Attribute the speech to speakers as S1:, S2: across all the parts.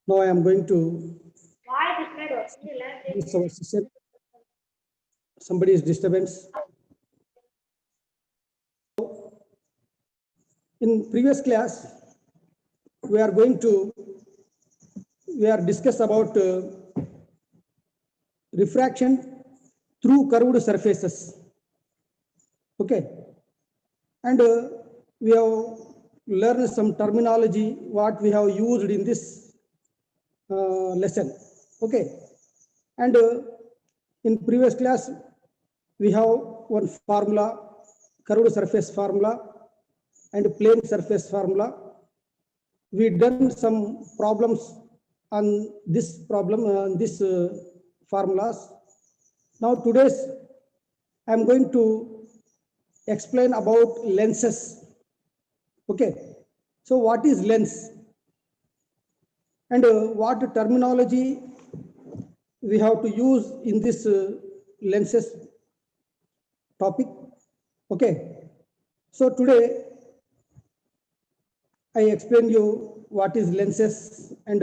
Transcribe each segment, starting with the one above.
S1: Now I am going to this our session. Somebody is disturbance. In previous class, we are discuss about refraction through curved surfaces. Okay, and we have learned some terminology what we have used in this lesson. Okay, and in previous class we have one formula, curved surface formula and plane surface formula. We done some problems on this formulas. Now today's I am going to explain about lenses. Okay, so what is lens and what terminology we have to use in this lenses topic. Okay, so today I explain you what is lenses and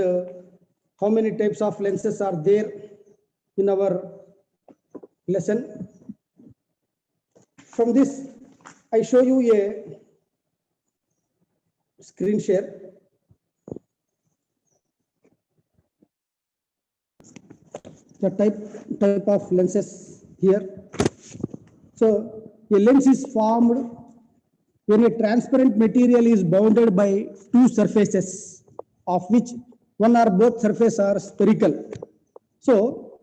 S1: how many types of lenses are there in our lesson. From this, I show you a screen share. The type of lenses here. So a lens is formed when a transparent material is bounded by two surfaces, of which one or both surfaces are spherical. So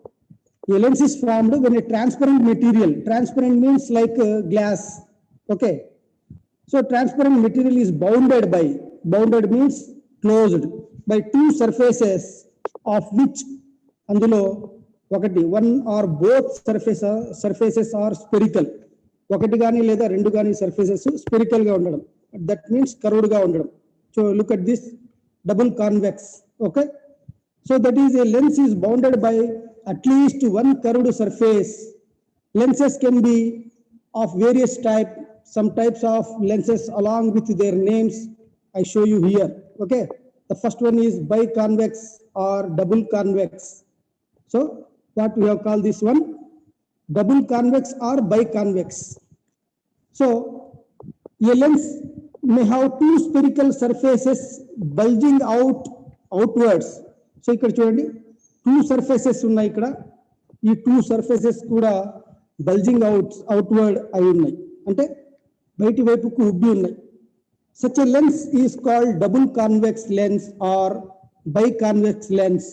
S1: a lens is formed when a transparent material, transparent means like glass, okay. So transparent material is bounded means closed by two surfaces of which అందులో ఒకటి one or both surfaces are spherical. ఒకటి కానీ లేదా రెండు కానీ surfaces spherical గా ఉండడం, that means curved గా ఉండడం. So look at this double convex. Okay, so that is a lens is bounded by at least one curved surface. Lenses can be of various type. Some types of lenses along with their names I show you here. Okay, the first one is biconvex or double convex. So what we have called this one, double convex or biconvex. So a lens may have two spherical surfaces bulging outwards. So ఇక్కడ చూడండి, two surfaces ఉన్నాయి ఇక్కడ. ఈ two surfaces కూడా bulging outward అయి ఉన్నాయి, అంటే బయటి వైపుకు ఉబ్బి ఉన్నాయి. Such a lens is called double convex lens or biconvex lens.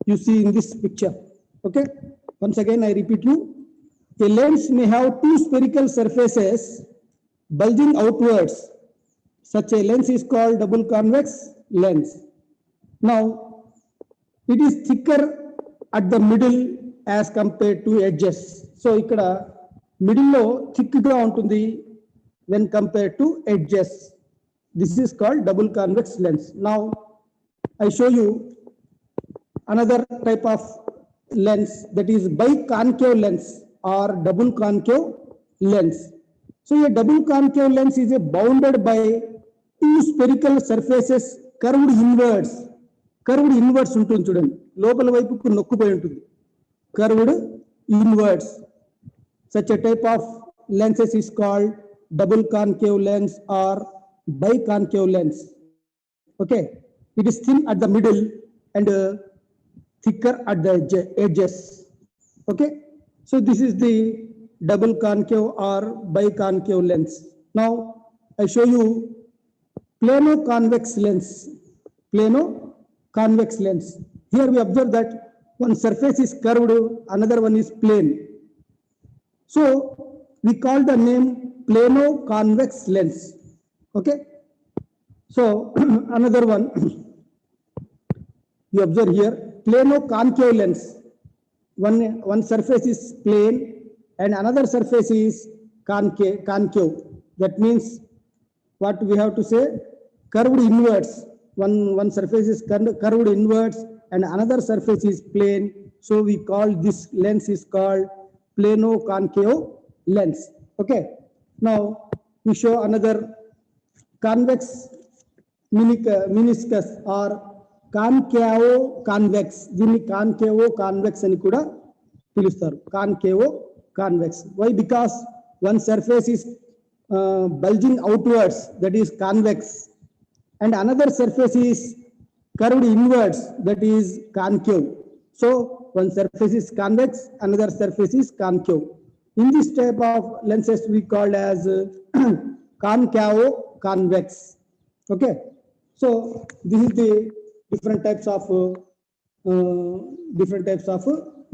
S1: You see in this picture. Okay, once again I repeat you, a lens may have two spherical surfaces bulging outwards. Such a lens is called double convex lens. Now it is thicker at the middle as compared to edges. So ఇక్కడ middle లో thick గా ఉంటుంది when compared to edges. This is called double convex lens. Now I show you another type of lens, that is biconcave lens or double concave lens. So a double concave lens is bounded by two spherical surfaces curved inwards. Curved inwards ఉంటుంది చూడండి, లోపల వైపుకు నొక్కుపోయి ఉంటుంది, curved inwards. Such a type of lenses is called double concave lens or biconcave lens. Okay, it is thin at the middle and thicker at the edges. Okay, so this is the double concave or biconcave lens. Now I show you plano convex lens. Plano convex lens. Here we observe that one surface is curved, another one is plane. So we call the name plano convex lens. Okay, so another one you observe here, plano concave lens. One surface is plane and another surface is concave. That means what we have to say, curved inwards. One surface is curved inwards and another surface is plane. So we call this lens is called plano concave lens. Okay, now we show another convex meniscus or concavo convex, దీన్ని concavo convex అని కూడా పిలుస్తారు. concavo convex. Why? Because one surface is bulging outwards, that is convex, and another surface is curved inwards, that is concave. So one surface is convex, another surface is concave. In this type of lenses we call as concavo convex. Okay, so this is the different types of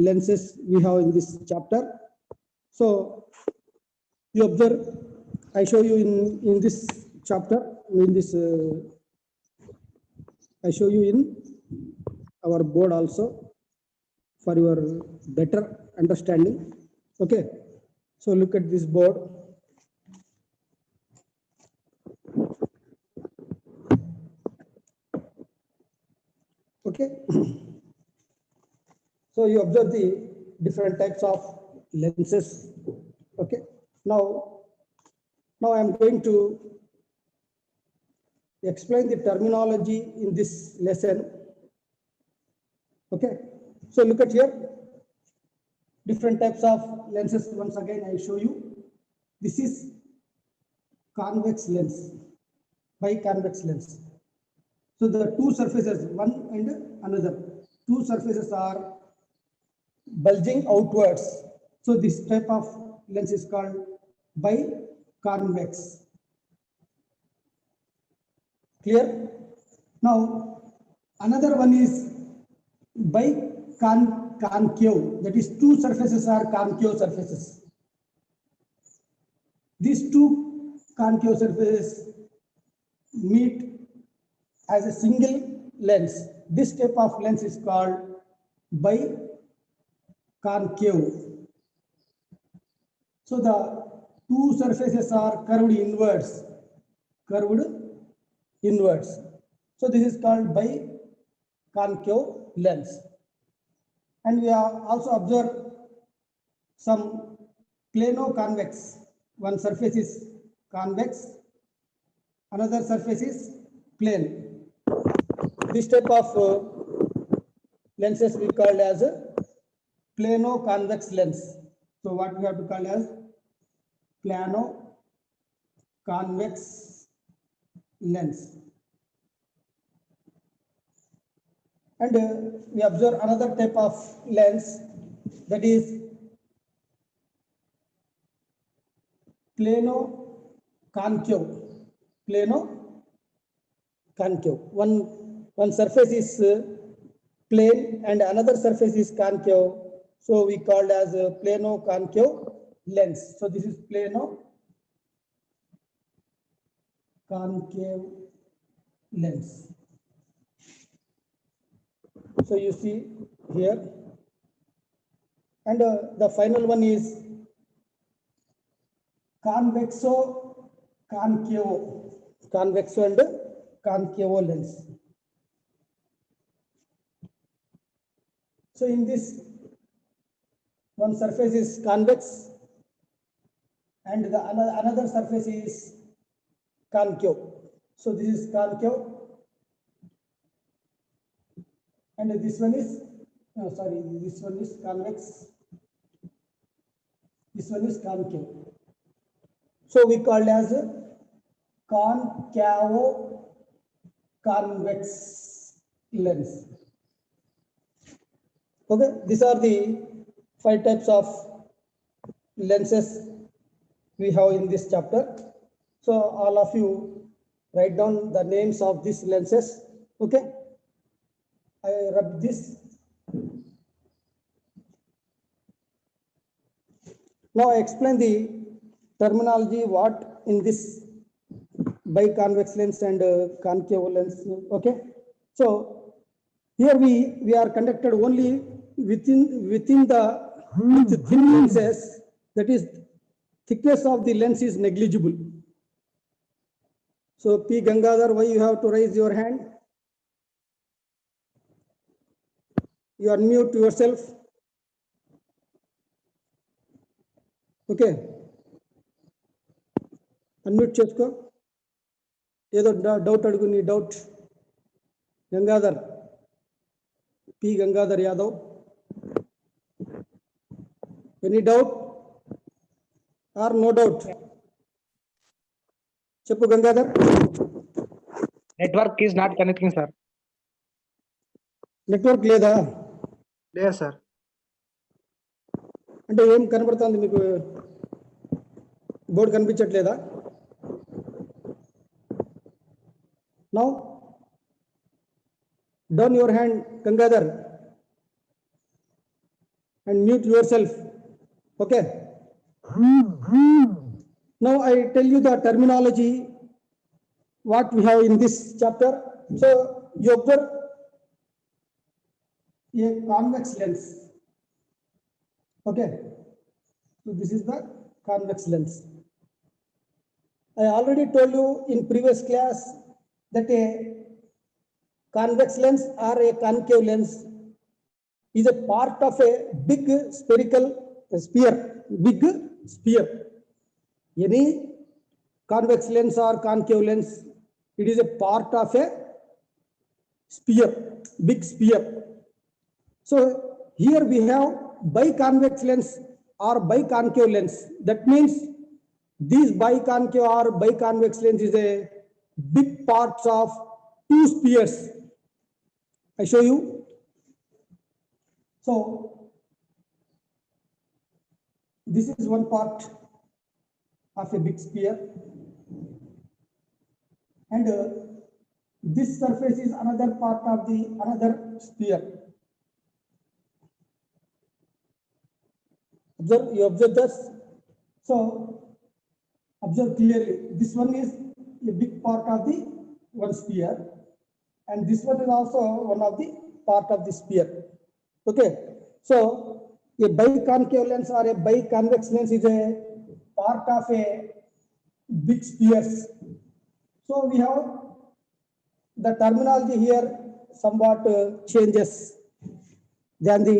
S1: lenses we have in this chapter. So you observe, I show you in this chapter, in this I show you in our board also for your better understanding. Okay, so look at this board. Okay, so you observe the different types of lenses. Okay, now I am going to explain the terminology in this lesson. Okay, so look at here, different types of lenses. Once again I show you, this is convex lens, biconvex lens. So the two surfaces, one and another, two surfaces are bulging outwards. So this type of lens is called biconvex. Clear? Now another one is biconcave, that is two surfaces are concave surfaces. These two concave surfaces meet as a single lens. This type of lens is called biconcave. So the two surfaces are curved inwards. So this is called biconcave lens. And we have also observed some plano-convex. One surface is convex, another surface is plane. This type of lenses we call as a plano-convex lens. So what we have to call as plano-convex lens. And we observe another type of lens, that is plano-concave. One surface is plane and another surface is concave, so we called as a plano-concave lens. So this is plano-concave lens. So you see here, and the final one is convexo and concavo lens. So in this, one surface is convex and the another surface is concave. So this is concave, and this one is this one is convex, this one is concave. So we called as concavo convex lens. Okay, these are the 5 types of lenses we have in this chapter. So all of you write down the names of these lenses. Okay, I rub this. Now I explain the terminology what in this biconvex lens and concave lens. Okay, so here we are conducted only within the thin lenses, that is thickness of the lens is negligible. So P. Gangadhar, why you have to raise your hand? You unmute yourself. Okay, unmute chesko. ఏదో doubt అడుగు నీ doubt. Gangadhar, P Gangadhar Yadav, any doubt or no doubt? చెప్పు Gangadhar.
S2: Network is not connecting sir.
S1: Network లేదా?
S2: లేదు sir.
S1: అంటే ఏం కనబడుతుంది మీకు? బోర్డు కనిపించట్లేదా? Now down your hand Gangadhar and mute yourself. Okay. Now I tell you the terminology what we have in this chapter. So you observe a convex lens. Okay. So this is the convex lens. I already told you in previous class that a convex lens or a concave lens is a part of a big spherical sphere, big sphere. Any convex lens or concave lens, it is a part of a sphere, big sphere. So here we have biconvex lens or biconcave lens. That means these biconcave or biconvex lens is a big parts of two spheres. I show you. So this is one part of a big sphere, and this surface is another part of the another sphere. Observe, you observe this. So observe clearly. This one is a big part of the one sphere, and this one is also one of the part of the sphere. Okay, so a biconcave lens or a biconvex lens is a part of a big spheres. So we have the terminology here somewhat changes than the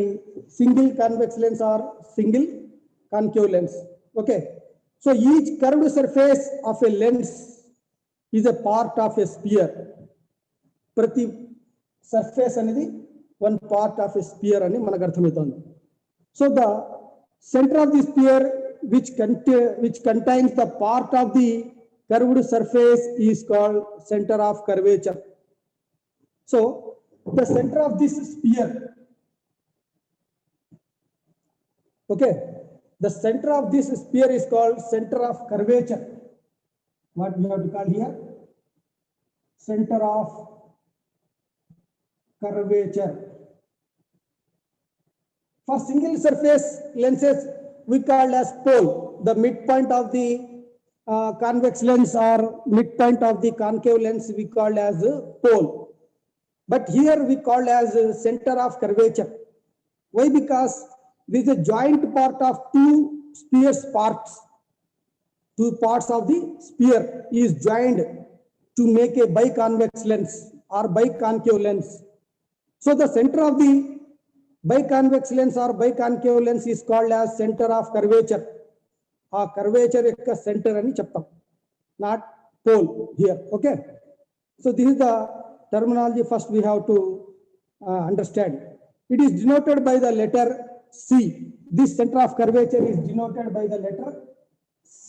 S1: single convex lens or single concave lens. Okay, so each curved surface of a lens is a part of a sphere. Prati surface అనేది one part of a sphere అని మనకు అర్థమవుతుంది. So the center of the sphere which contains the part of the curved surface is called center of curvature. So the center of this sphere, okay, the center of this sphere is called center of curvature. What we have to call here? Center of curvature. For single surface lenses, we call as pole. The midpoint of the convex lens or midpoint of the concave lens we call as pole. But here we call as center of curvature. Why? Because this is a joint part of two spheres parts. Two parts of the sphere is joined to make a biconvex lens or biconcave lens. So the center of the biconvex lens or biconcave lens is called as center of curvature. Curvature యొక్క center అని చెప్తాం, not pole here. Okay, so this is the terminology first we have to understand. It is denoted by the letter C. This center of curvature is denoted by the letter C.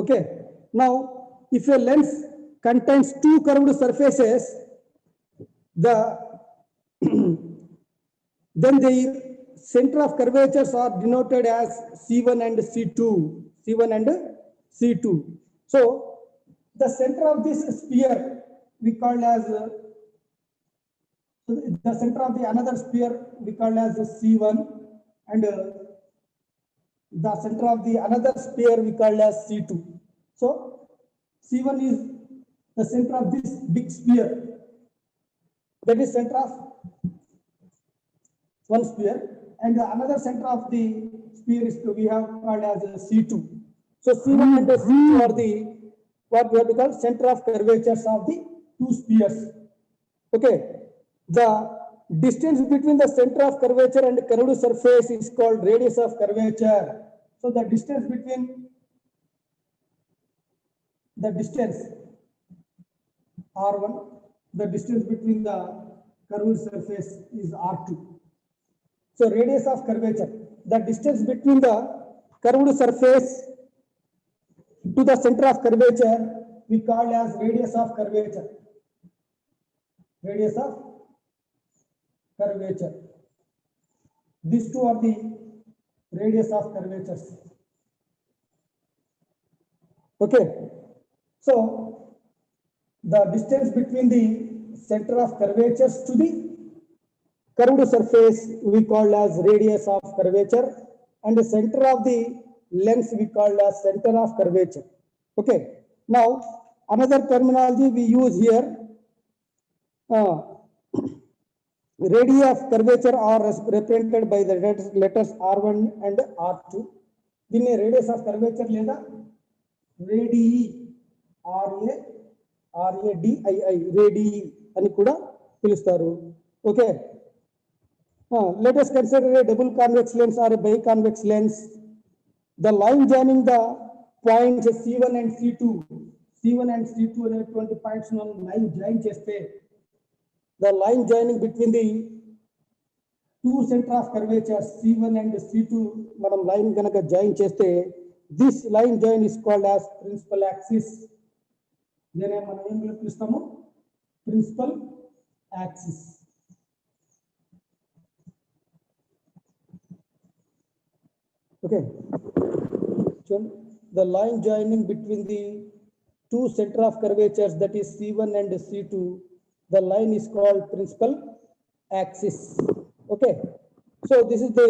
S1: Okay, now if a lens contains two curved surfaces, then the center of curvatures are denoted as C1 and C2. C1 and C2. So the center of this sphere we call as the center of the another sphere we call as C1, and the center of the another sphere we call as C2. So C1 is the center of this big sphere, that is center of one sphere, and the another center of the sphere is we have called as C2. So C1 and C2 are the what we have to call center of curvatures of the two spheres. Okay, the distance between the center of curvature and curved surface is called radius of curvature. So the distance between R1, the distance between the curved surface is R2. So radius of curvature, the distance between the curved surface to the center of curvature we call as radius of curvature. Radius of curvature. These two are the radius of curvatures. Okay, so the distance between the center of curvatures to the curved surface we call as radius of curvature, and the center of the lens we call as center of curvature. Okay, now another terminology we use here, radii of curvature are represented by the letters R1 and R2. దీన్ని radius of curvature లేదా radii, RADII, radii అని కూడా పిలుస్తారు. Okay, let us consider a double convex lens or a biconvex lens. The line joining the points C1 and C2 అనేటువంటి points line join చేస్తే, the line joining between the two center of curvature C1 and C2 మనం line కనుక join చేస్తే, this line join is called as principal axis. దీన్ని మనం ఏం పిలుస్తాము? Principal axis. Okay, so the line joining between the two center of curvatures, that is C1 and C2, the line is called principal axis. Okay, so this is the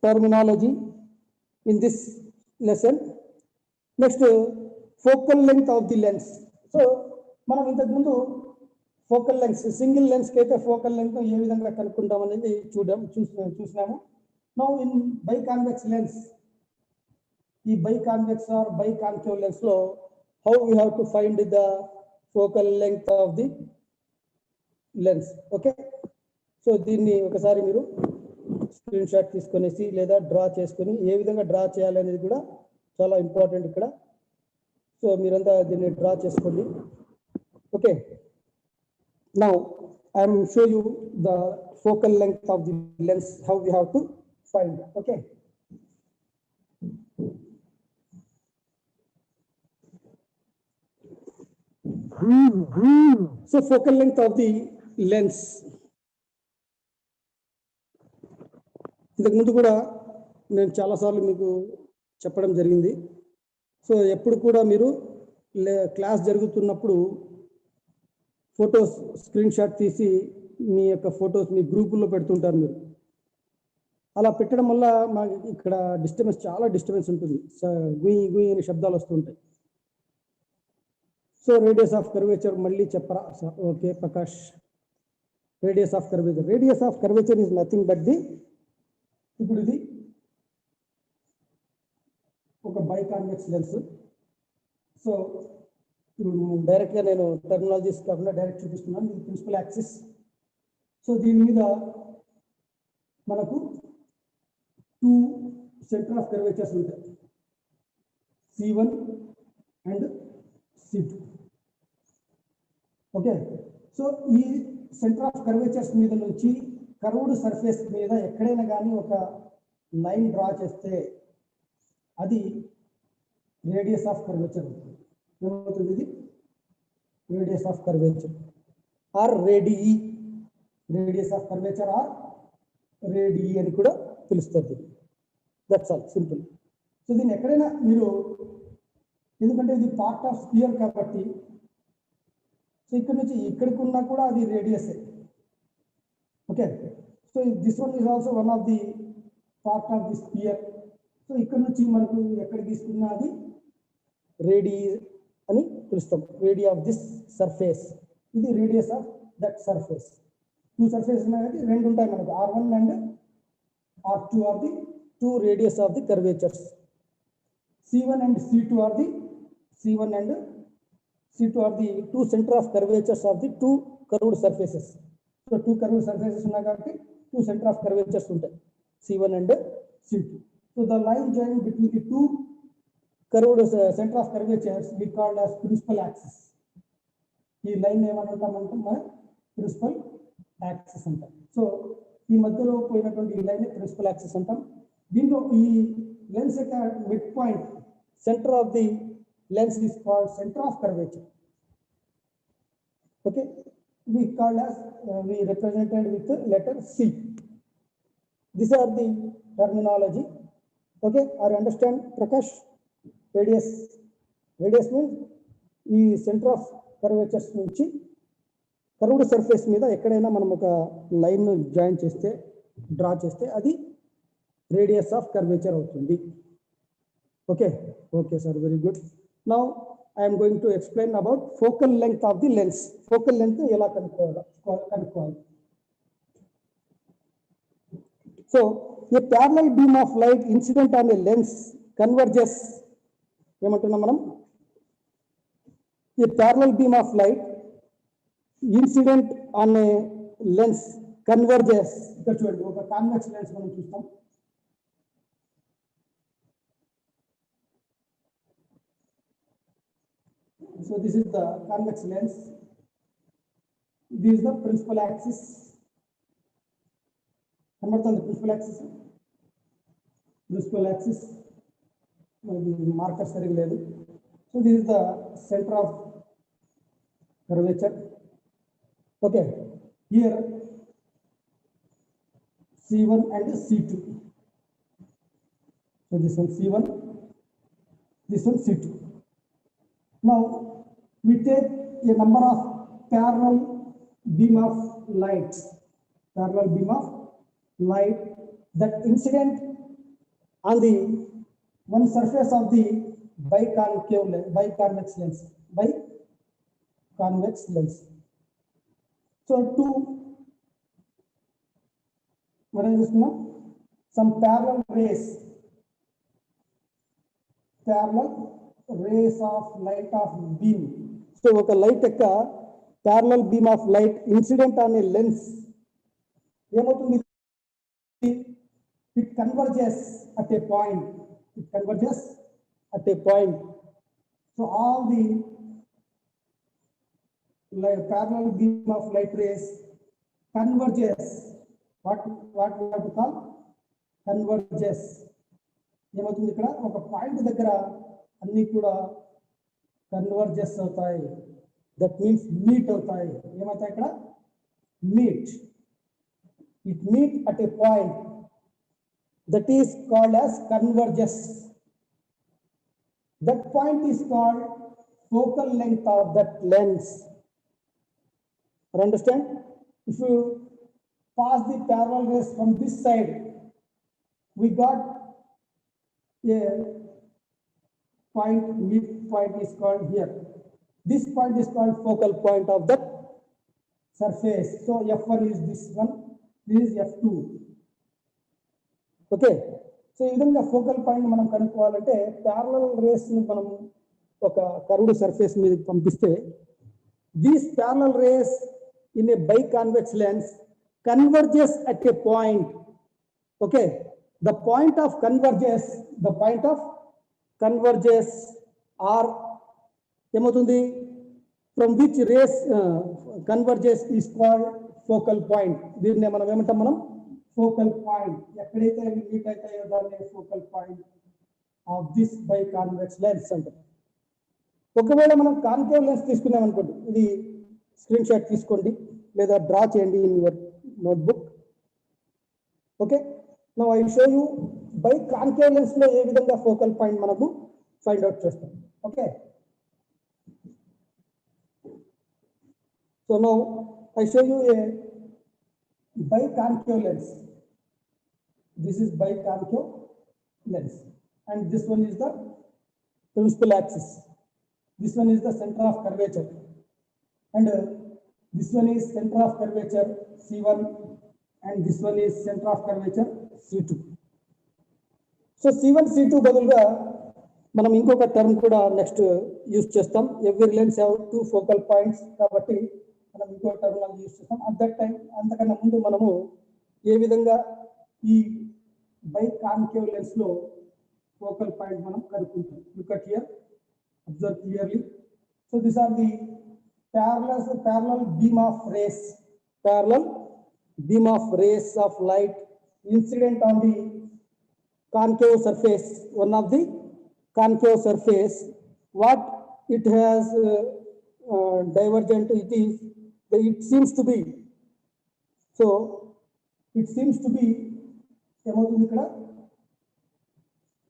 S1: terminology in this lesson. Next, focal length of the lens. So మనం ఇంతకు ముందు focal lens, single lens కి అయితే focal length ఏ విధంగా కనుక్కుంటాం అనేది చూసినాము. Now in biconvex lens, ఈ biconvex or biconcave lens లో how we have to find the focal length of the lens. Okay, so దీన్ని ఒకసారి మీరు స్క్రీన్ షాట్ తీసుకొనేసి లేదా డ్రా చేసుకొని ఏ విధంగా డ్రా చేయాలనేది కూడా చాలా ఇంపార్టెంట్ ఇక్కడ. సో మీరంతా దీన్ని డ్రా చేసుకోండి. Okay, now I will show you the focal length of the lens, how we have to find. Okay, so focal length of the lens, ఇంతకు ముందు కూడా నేను చాలాసార్లు మీకు చెప్పడం జరిగింది. సో ఎప్పుడు కూడా మీరు క్లాస్ జరుగుతున్నప్పుడు ఫొటోస్ స్క్రీన్ షాట్ తీసి మీ యొక్క ఫొటోస్ మీ గ్రూపుల్లో పెడుతుంటారు. మీరు అలా పెట్టడం వల్ల మాకు ఇక్కడ డిస్టర్బెన్స్, చాలా డిస్టర్బెన్స్ ఉంటుంది. గుయి గుయి అనే శబ్దాలు వస్తుంటాయి. సో రేడియస్ ఆఫ్ కర్వేచర్ మళ్ళీ చెప్పరా? Okay Prakash, radius of curvature. Radius of curvature is nothing but the, ఇప్పుడు ఇది ఒక బైకాన్వెక్స్ లెన్స్. సో ఇప్పుడు డైరెక్ట్గా నేను టెర్మినాలజీస్ కాకుండా డైరెక్ట్ చూపిస్తున్నాను. ఇది ప్రిన్సిపల్ యాక్సిస్. సో దీని మీద మనకు టూ సెంటర్ ఆఫ్ కర్వేచర్స్ ఉంటాయి, C1 and C2. Okay, so ఈ సెంటర్ ఆఫ్ కర్వేచర్స్ మీద నుంచి కర్వ్డ్ సర్ఫేస్ మీద ఎక్కడైనా కానీ ఒక లైన్ డ్రా చేస్తే అది రేడియస్ ఆఫ్ కర్వేచర్ అవుతుంది. ఏమవుతుంది? ఇది radius of curvature or radii, radius of curvature or radii అని కూడా పిలుస్తుంది. That's all, simple. సో దీన్ని ఎక్కడైనా మీరు, ఎందుకంటే ఇది పార్ట్ ఆఫ్ స్పియర్ కాబట్టి, సో ఇక్కడ నుంచి ఇక్కడికి ఉన్నా కూడా అది radius. Okay, so this one is also one of the part of the sphere. So ఇక్కడ నుంచి మనకు ఎక్కడ తీసుకున్నా అది రేడి అని పిలుస్తాం. రేడి ఆఫ్ దిస్ సర్ఫేస్, ఇది radius of that surface. Two surface అనేది రెండు ఉంటాయి మనకు, R1 and R2 are the two radius of the curvatures. C1 and C2 are the two center of curvatures of the two curved surfaces. So two curved surfaces ఉన్నాయి కాబట్టి two center of curvatures ఉంటాయి, C1 and C2. So the line joining between the two curved center of curvatures we call as principal axis. ఈ line ఏమంటామంటే మన principal axis అంటాం. So ఈ మధ్యలో పోయినటువంటి ఈ లైన్ ప్రిన్సిపల్ యాక్సిస్ అంటాం. దీంట్లో ఈ లెన్స్ యొక్క mid point centre of the lens is called centre of curvature. Okay, we called as we represented with letter C. These are the terminology. Okay, are you understand, Prakash? Radius means ఈ centre of curvatures నుంచి curved surface మీద ఎక్కడైనా మనం ఒక line join చేస్తే draw చేస్తే అది radius of curvature అవుతుంది. Okay okay sir, very good. Now I am going to explain about focal length of the lens. Focal length ఎలా కనుక్కోవాలి. So a parallel beam of light incident on a lens converges. ఏమంటున్నాం మనం? A parallel beam of light incident on a lens converges. ఇక్కడ చూడండి, ఒక convex lens మనం చూస్తాం. So this is the convex lens. This is the principal axis. Convert on the principal axis. Principal axis. Marker sari ledu. So this is the center of curvature. Okay. Here C1 and C2. So this one C1. This one C2. Now we take a number of parallel beam of light that incident on the one surface of the biconvex lens. So some parallel rays of light of beam. So ఒక light యొక్క parallel beam of light incident on a lens ఏమవుతుంది? It converges at a point. So all the parallel beam of light rays converges. What we have to call converges. ఏమవుతుంది? ఇక్కడ ఒక point దగ్గర అన్ని కూడా converges అవుతాయి. That means meet అవుతాయి. ఏమవుతాయి ఇక్కడ? Meet. It meet at a point that is called as converges. That point is called focal length of that lens. Understand? If you pass the parallel rays from this side, we got a point, mid point is called here. This point is called focal point of that surface. So F1 is this one, this is F2. Okay. So ఈ విధంగా focal point మనం కనుక్కోవాలంటే parallel race ని మనం ఒక curved surface మీద పంపిస్తే these parallel rays in a biconvex lens converges at a point. Okay, the point of converges or ఏమవుతుంది? from which rays converges is called focal point. దీన్ని మనం ఏమంటాం? మనం ఫోకల్ పాయింట్. ఎక్కడైతే మీట్ అవుతాయో దాన్ని focal point of this biconvex lens అంటాం. ఒకవేళ మనం కాన్కేవ్ లెన్స్ తీసుకున్నాం అనుకోండి, ఇది స్క్రీన్ షాట్ తీసుకోండి లేదా డ్రా చేయండి in your notebook. Okay, now I show you biconcave lens లో ఏ విధంగా ఫోకల్ పాయింట్ మనము ఫైండ్ అవుట్ చేస్తాం. Okay, so now I show you a biconcave lens. This is biconcave lens, and this one is the principal axis. This one is the center of curvature, and this one is center of curvature C1, and this one is center of curvature C2. So C1 C2 బదులుగా మనం ఇంకొక term కూడా next use చేస్తాం. Every lens have 2 focal points కాబట్టి మనం ఇంకో term use చేస్తాం. At that time అంతకన్నా ముందు మనము ఏ విధంగా ఈ బైకాన్కేవ్ లెన్స్ లో ఫోకల్ పాయింట్ మనం కనుక్కుంటాం. Look at here, observe clearly. So this are the parallel beam of rays, parallel beam of rays of light incident on the concave surface, one of the concave surface, what it has divergent, it seems to be, so it seems to be ఏమవుతుంది ఇక్కడ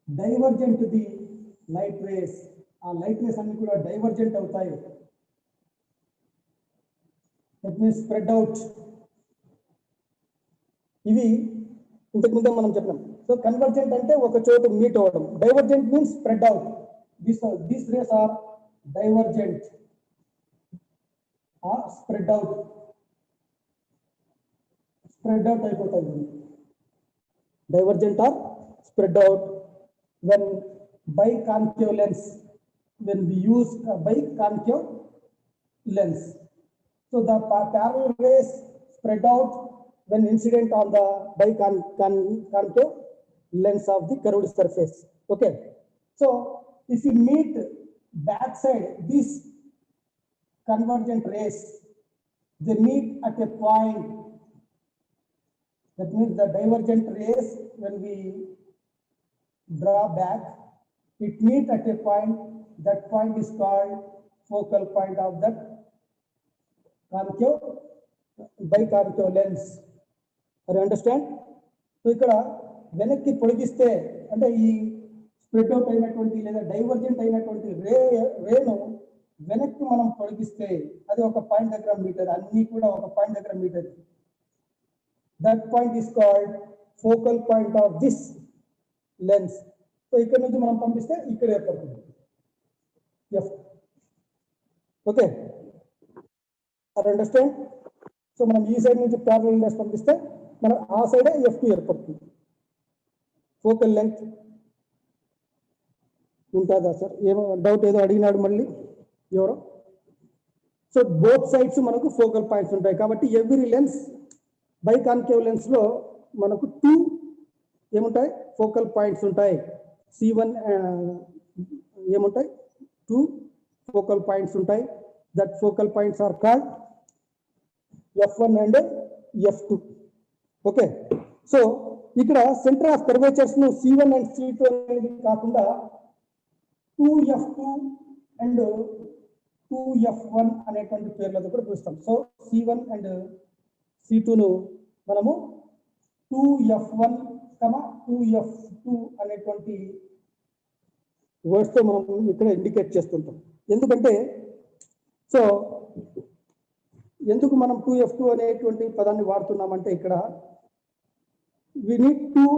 S1: divergent the light race, ఆ light race అన్ని కూడా divergent అవుతాయి. That means spread out. ఇవి ఇంతకు ముందే మనం చెప్పినాం. సో కన్వర్జెంట్ అంటే ఒక చోట మీట్ అవ్వడం, divergent means spread out. These rays are divergent or spread out. Spread out అయిపోతుంది. Divergent or spread out when biconcave lens, when we use a biconcave lens. So the parallel rays spread out when incident on the biconcave lens of the curved surface. Okay. So if you meet backside these convergent rays, they meet at a point. That means the divergent rays, when we draw back, it meets at a point. That point is called focal point of that concave biconcave lens. You understand? So ఇక్కడ వెనక్కి పొడిగిస్తే అంటే ఈ spread out అయినటువంటి లేదా divergent అయినటువంటి రేను వెనక్కి మనం పొడిగిస్తే అది ఒక పాయింట్ దగ్గర మీటర్, అన్ని కూడా ఒక పాయింట్ దగ్గర metre. That point is called focal point of this lens. So ఇక్కడ నుంచి మనం పంపిస్తే ఇక్కడ ఏర్పడుతుంది F. Okay, I understand. So మనం ఈ సైడ్ నుంచి ప్యారలల్ లెన్స్ పంపిస్తే మనం ఆ సైడే F2 ఏర్పడుతుంది. ఫోకల్ లెంగ్త్ ఉంటుందా సార్? ఏమో డౌట్ ఏదో అడిగినాడు మళ్ళీ ఎవరో. సో బోత్ సైడ్స్ మనకు ఫోకల్ పాయింట్స్ ఉంటాయి కాబట్టి ఎవ్రీ లెన్స్ బైకాన్కేవ్ లెన్స్ లో మనకు 2 ఏముంటాయి? ఫోకల్ పాయింట్స్ ఉంటాయి. C1 ఏముంటాయి? 2 ఫోకల్ పాయింట్స్ ఉంటాయి. That focal points are called F1 and F2. Okay. So ఇక్కడ సెంటర్ ఆఫ్ కర్వేచర్స్ ను C1 అండ్ C2 అనేది కాకుండా 2F2 అండ్ 2F1 అనేటువంటి పేర్లతో కూడా పిలుస్తాం. సో C1 అండ్ C2 ను మనము 2F1, 2F2 అనేటువంటి వర్డ్స్ తో మనం ఇక్కడ ఇండికేట్ చేస్తుంటాం. ఎందుకంటే సో ఎందుకు మనం 2F2 అనేటువంటి పదాన్ని వాడుతున్నామంటే ఇక్కడ we need two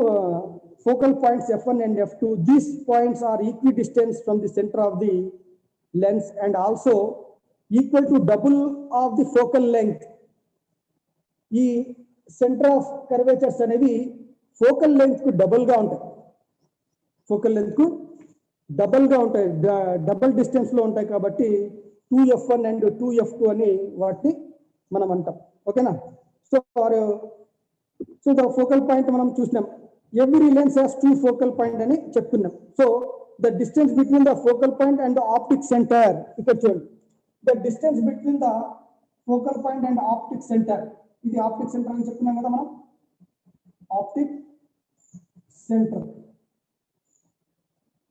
S1: focal points F1 and F2. These points are equidistant from the center of the lens and also equal to double of the focal length. ఈ సెంటర్ ఆఫ్ కర్వేచర్స్ అనేవి focal length కు double గా ఉంటాయి. Focal length కు double గా ఉంటాయి, double distance లో ఉంటాయి కాబట్టి 2F1 అండ్ 2F2 అని వాటిని మనం అంటాం. ఓకేనా? సో ద ఫోకల్ పాయింట్ మనం చూసినాం. Every lens has 2 focal point అని చెప్పుకున్నాం. So the distance between the focal point and the optic centre, ఇక్కడ చూడండి, the distance between the focal point and optic centre, ఇది ఆప్టిక్ సెంటర్ అని చెప్తున్నాం కదా మనం. ఆప్టిక్ సెంటర్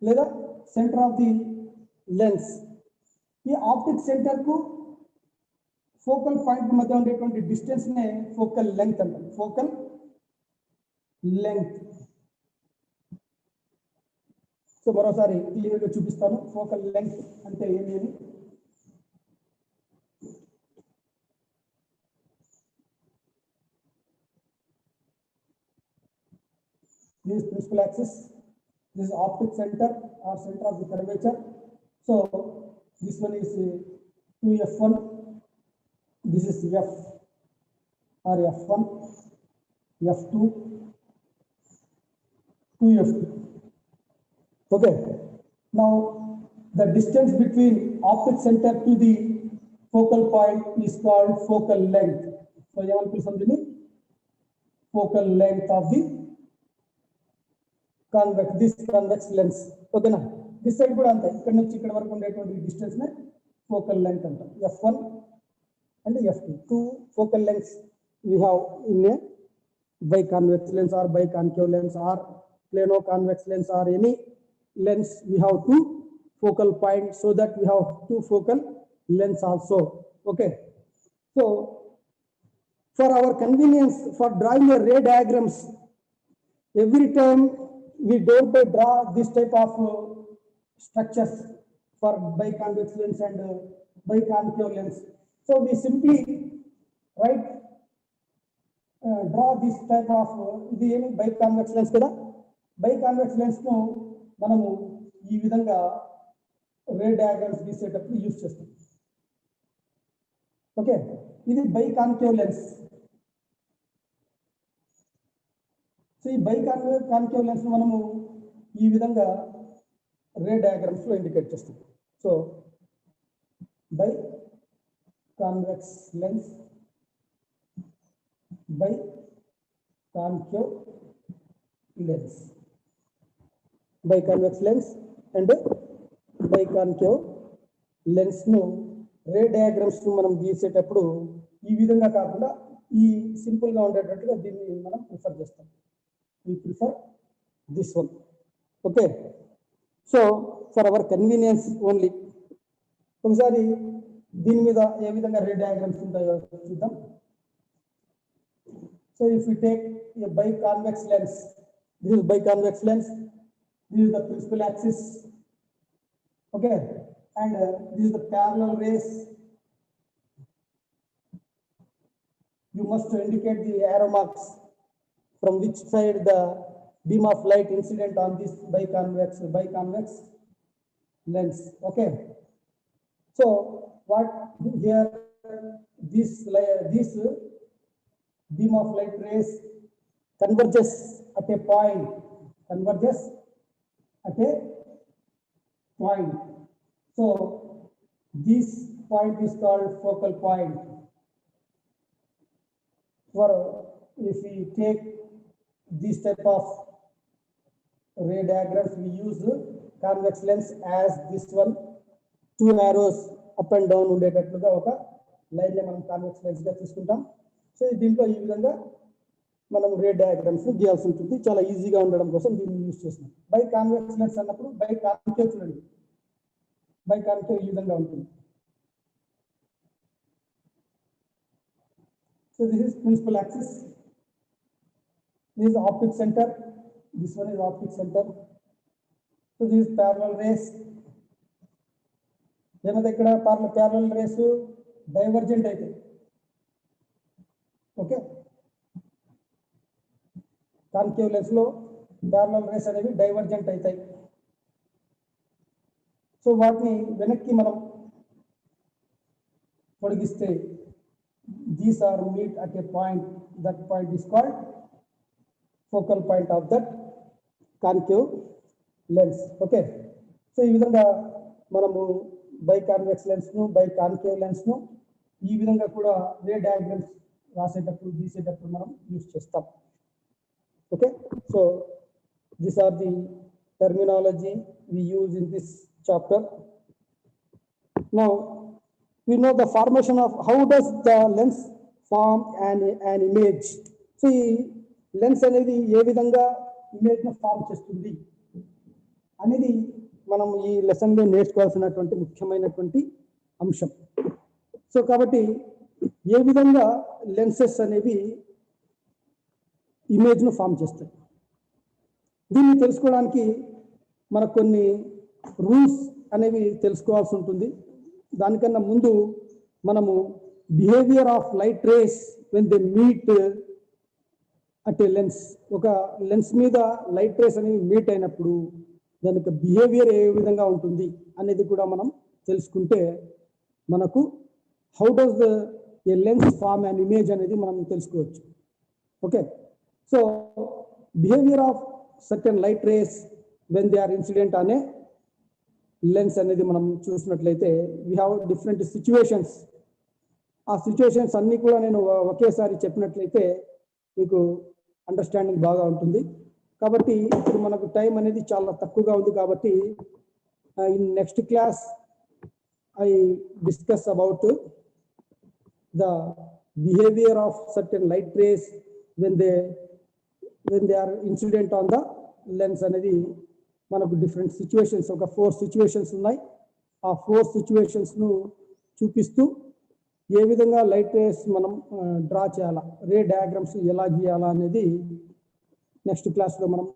S1: లేదా సెంటర్ ఆఫ్ ది లెన్స్. ఈ ఆప్టిక్ సెంటర్ కు ఫోకల్ పాయింట్ మధ్య ఉండేటువంటి డిస్టెన్స్ నే ఫోకల్ లెంగ్త్ అంటాం. Focal length. సో మరోసారి క్లియర్ గా చూపిస్తాను ఫోకల్ లెంగ్త్ అంటే ఏమి అని. This is principal axis, this is optic center or center of the curvature. So this one is 2F1, this is F or F1, F2, 2F2. Okay, now the distance between optic center to the focal point is called focal length. So you want to something focal length of the this convex lens. Okay na, this side kuda ante ikkada nunchi ikkada varaku undetuvanti distance ne focal length anta. F1 FT. Two focal lengths we have in a biconvex lens or biconcave lens or plano convex lens or any lens. We have two focal points, so that we have two focal lengths also. Okay. So for our convenience, for drawing a ray diagrams, every time we don't draw this type of structures for biconvex lens and biconcave lens. So we simply write, draw this type of ఇది ఏమి biconvex lens కదా. Biconvex lens ను మనము ఈ విధంగా రే diagrams గీసేటప్పుడు use చేస్తాం. Okay, ఇది biconcave lens. So ఈ biconcave lens ను మనము ఈ విధంగా రే డయాగ్రామ్స్ లో ఇండికేట్ చేస్తాం. So biconvex lens, biconcave lens, biconvex lens and biconcave lens ను రే డయాగ్రామ్స్ ను మనం గీసేటప్పుడు ఈ విధంగా కాకుండా ఈ సింపుల్ గా ఉండేటట్టుగా దీన్ని మనం ప్రిఫర్ చేస్తాం. We prefer this one. Okay, so for our convenience only, ఒకసారి దీని మీద ఏ విధంగా రే డయాగ్రామ్స్ ఉంటాయో చూద్దాం. So if we take a biconvex lens, this is biconvex lens, this is the principal axis, okay, and this is the parallel rays. You must indicate the arrow marks from which side the beam of light incident on this biconvex lens. Okay, so what here, this beam of light rays converges at a point, so this point is called focal point. For if we take this type of ray diagrams, we use convex lens as this one, two arrows up and down ఉండేటట్లుగా ఒక line ని మనం convex lens గా తీసుకుంటాం. So దీంట్లో ఈ విధంగా మనం రే డయాగ్రామ్స్ గీయాల్సి ఉంటుంది. చాలా ఈజీగా ఉండడం కోసం దీన్ని యూజ్ చేస్తున్నాం. బై కాన్వెక్స్ లెన్స్ అన్నప్పుడు బై కాన్కేవ్ చూడండి, బై కాన్కేవ్ ఈ విధంగా ఉంటుంది. So this is principal axis, this is optic center, this one is optic center. So this is parallel rays. ఏమైతే ఇక్కడ parallel rays divergent అయితే, ఓకే, కాన్కేవ్ లెన్స్ లో parallel rays అనేవి divergent అవుతాయి. సో వాటిని వెనక్కి మనం పొడిగిస్తే these are meet at a point, that point is called focal point of that concave lens. Okay, so ఈ విధంగా మనము biconvex lens ను biconcave lens ను ఈ విధంగా కూడా రే డయాగ్రామ్స్ రాసేటప్పుడు గీసేటప్పుడు మనం యూజ్ చేస్తాం. Okay, so these are the terminology we use in this chapter. Now we know the formation of how does the lens form an image. So ఈ lens అనేది ఏ విధంగా ఇమేజ్ ను ఫార్మ్ చేస్తుంది అనేది మనం ఈ లెసన్ లో నేర్చుకోవాల్సినటువంటి ముఖ్యమైనటువంటి అంశం. సో కాబట్టి ఏ విధంగా లెన్సెస్ అనేవి ఇమేజ్ ను ఫార్మ్ చేస్తాయి, దీన్ని తెలుసుకోవడానికి మనకు కొన్ని రూల్స్ అనేవి తెలుసుకోవాల్సి ఉంటుంది. దానికన్నా ముందు మనము behaviour of light rays when they meet at A lens, ఒక లెన్స్ మీద లైట్ రేస్ అనేవి మీట్ అయినప్పుడు దాని యొక్క బిహేవియర్ ఏ విధంగా ఉంటుంది అనేది కూడా మనం తెలుసుకుంటే మనకు how does a lens form and image అనేది మనం తెలుసుకోవచ్చు. Okay, so behaviour of certain light rays when they are incident అనే లెన్స్ అనేది మనం చూసినట్లయితే వీ హ్యావ్ డిఫరెంట్ సిచ్యువేషన్స్. ఆ సిచ్యువేషన్స్ అన్నీ కూడా నేను ఒకేసారి చెప్పినట్లయితే మీకు అండర్స్టాండింగ్ బాగా ఉంటుంది. కాబట్టి ఇప్పుడు మనకు టైం అనేది చాలా తక్కువగా ఉంది. కాబట్టి in next class I discuss about the behavior of certain light rays when they are incident on the lens అనేది మనకు డిఫరెంట్ సిచ్యువేషన్స్ ఒక 4 సిచ్యువేషన్స్ ఉన్నాయి. ఆ 4 సిచ్యువేషన్స్ ను చూపిస్తూ ఏ విధంగా లైట్ రేస్ మనం డ్రా చేయాలా, రే డయాగ్రామ్స్ ఎలా గీయాలా అనేది నెక్స్ట్ క్లాస్లో మనం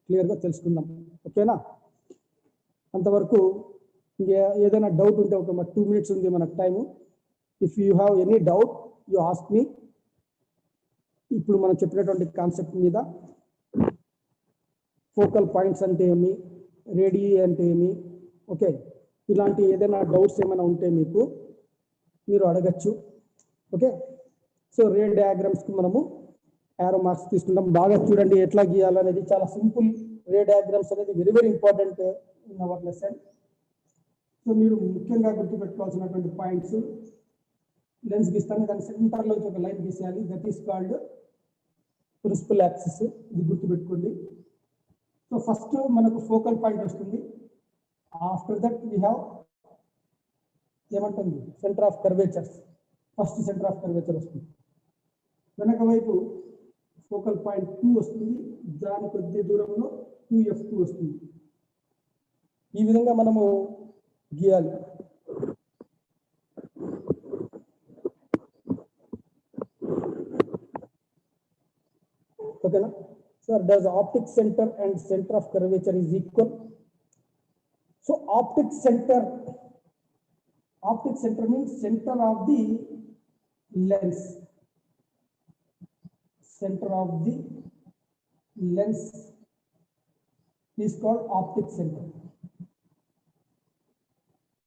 S1: క్లియర్గా తెలుసుకుందాం. ఓకేనా? అంతవరకు ఏదైనా డౌట్ ఉంటే ఒక 2 minutes ఉంది మనకు time. If you have any doubt you ask me. ఇప్పుడు మనం చెప్పినటువంటి కాన్సెప్ట్ మీద ఫోకల్ పాయింట్స్ అంటే ఏమి, రేడి అంటే ఏమి, ఓకే, ఇలాంటి ఏదైనా డౌట్స్ ఏమైనా ఉంటే మీరు అడగచ్చు. ఓకే, సో రే డయాగ్రామ్స్కి మనము యారో మార్క్స్ తీసుకుందాం. బాగా చూడండి ఎట్లా గీయాలనేది చాలా సింపుల్. రే డయాగ్రామ్స్ అనేది very very important in our lesson. So మీరు ముఖ్యంగా గుర్తుపెట్టుకోవాల్సినటువంటి పాయింట్స్, లెన్స్ గీస్తాను దాని సెంటర్లో ఒక లైన్ గీసేయాలి. That is called principal axis. ఇది గుర్తుపెట్టుకోండి. సో ఫస్ట్ మనకు ఫోకల్ పాయింట్ వస్తుంది. ఆఫ్టర్ దట్ వీ హ్యావ్ ఏమంటుంది centre of curvatures. First centre of curvature వస్తుంది. వెనక వైపు ఫోకల్ పాయింట్ 2 వస్తుంది. దాని కొద్ది దూరంలో 2F2 వస్తుంది. ఈ విధంగా మనము గీయాలి. ఓకేనా? Sir, does optic center and center of curvature is equal? So optic center means center of the lens. Center of the lens is called optic center.